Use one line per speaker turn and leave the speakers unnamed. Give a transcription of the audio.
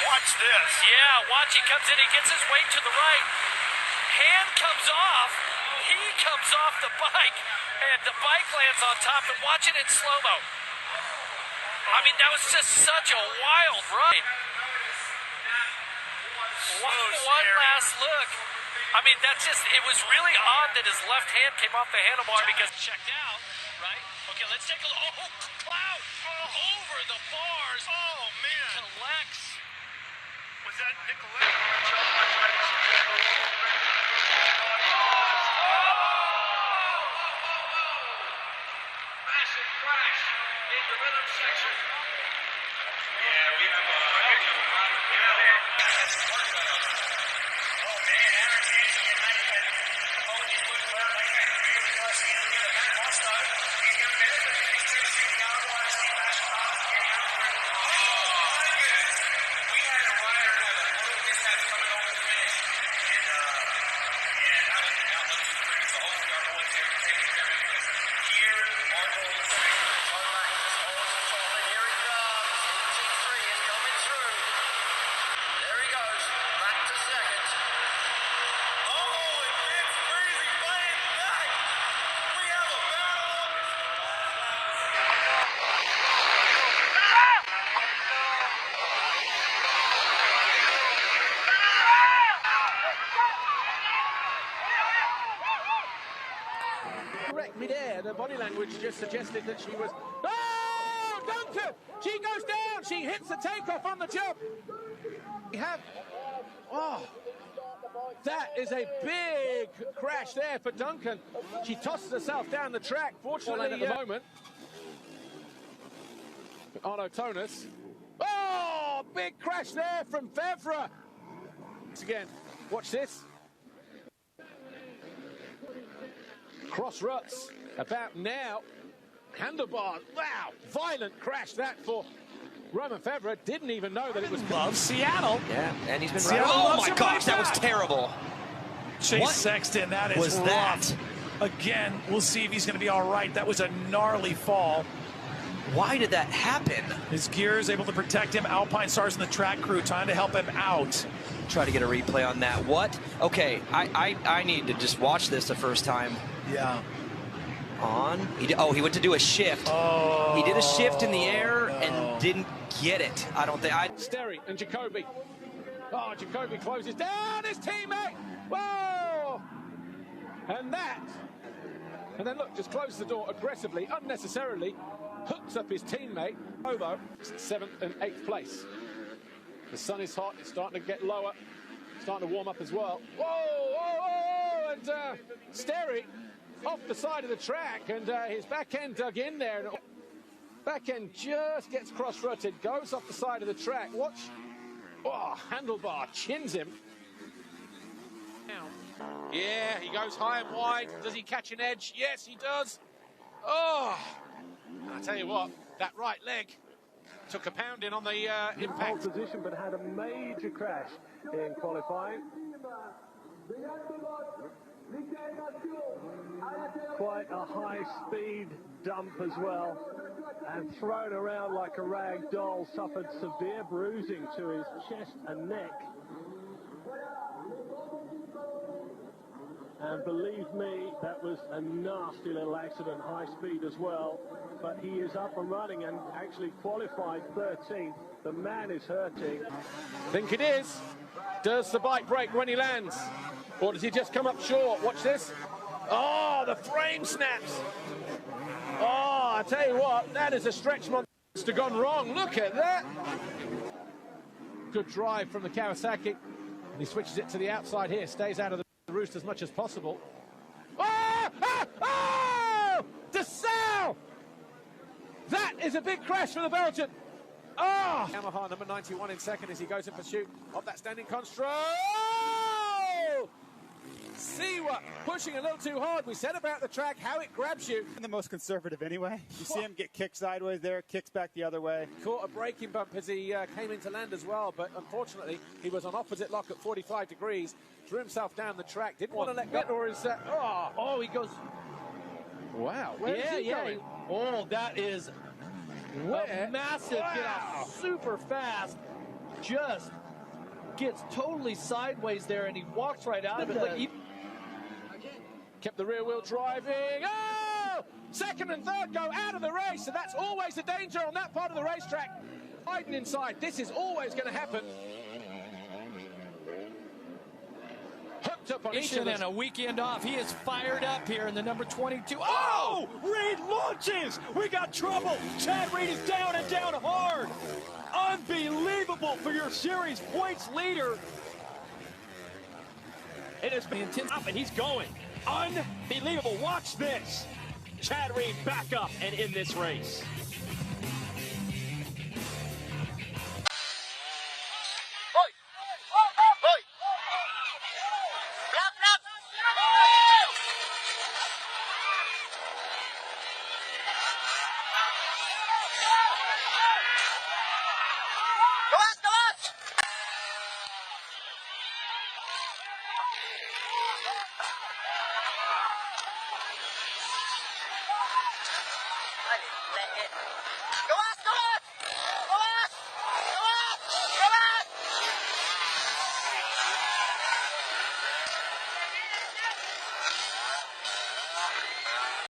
Watch this.
Yeah, watch, he comes in, he gets his weight to the right. Hand comes off. He comes off the bike, and the bike lands on top, and watch it in slow-mo. I mean, that was just such a wild ride. One last look. I mean, that's just, it was really odd that his left hand came off the handlebar because checked out, right? Okay, let's take a look. Oh, Cloud over the bars.
Oh, man.
Collects.
Was that Nicolette?
Massive crash in the rhythm section.
Yeah, we have a picture of the
Correct midair. The body language just suggested that she was. Oh, Duncan! She goes down. She hits the takeoff on the jump. We have. Oh, that is a big crash there for Duncan. She tosses herself down the track. Fortunately, at the moment, Arno Tonis. Oh, big crash there from Fevre. Once again, watch this. Cross ruts about now. Handlebar. Wow, violent crash that for Romain Fevre. Didn't even know that it was.
Love Seattle.
Yeah, and he's been
Seattle.
Oh
loves
my
him
gosh,
like
that was
that.
terrible.
Chase
What
Sexton, that is
was
rough.
that?
Again, we'll see if he's going to be all right. That was a gnarly fall.
Why did that happen?
His gear is able to protect him. Alpine Stars and the track crew trying to help him out.
Try to get a replay on that. What? Okay, I need to just watch this the first time.
Yeah.
On. He went to do a shift.
Oh.
He did a shift in the air and didn't get it. I don't think.
Sterry and Jacoby. Oh, Jacoby closes down his teammate. Whoa! And that. And then look, just closes the door aggressively, unnecessarily, hooks up his teammate. Ovo, 7th and 8th place. The sun is hot, it's starting to get lower, starting to warm up as well. Whoa, whoa, whoa! And Sterry off the side of the track, and his back end dug in there. And back end just gets cross-rutted, goes off the side of the track. Watch. Oh, handlebar chins him. Yeah, he goes high and wide. Does he catch an edge? Yes, he does. Oh, I tell you what, that right leg took a pounding on the impact.
Pole position, but had a major crash in qualifying. Quite a high-speed dump as well, and thrown around like a rag doll. Suffered severe bruising to his chest and neck. And believe me, that was a nasty little accident, high speed as well. But he is up and running and actually qualified 13th. The man is hurting.
I think it is. Does the bike break when he lands? Or does he just come up short? Watch this. Oh, the frame snaps. Oh, I tell you what, that is a stretch monster gone wrong. Look at that. Good drive from the Kawasaki. And he switches it to the outside here, stays out of the roost as much as possible. Oh! Ah! Oh! DeSalle! That is a big crash for the Belgian. Oh! Yamaha number 91 in second as he goes in pursuit of that standing control. Siwa pushing a little too hard. We said about the track how it grabs you.
The most conservative anyway. You see him get kicked sideways there, kicks back the other way.
Caught a braking bump as he came into land as well, but unfortunately he was on opposite lock at 45 degrees, threw himself down the track, didn't want to let go, or is that, oh, he goes, wow, where is he going?
Oh, that is a massive get off, super fast.
just gets totally sideways there, and he walks right out of it. Like
Kept the rear wheel driving. Oh! Second and third go out of the race, and that's always a danger on that part of the racetrack. Hiding inside, this is always going to happen. Hooked up on each of them.
And a weekend off. He is fired up here in the number 22.
Oh! Reed launches! We got trouble! Chad Reed is down and down hard! Unbelievable for your series points leader. It has been intense, and he's going. Unbelievable. Watch this. Chad Reed back up and in this race.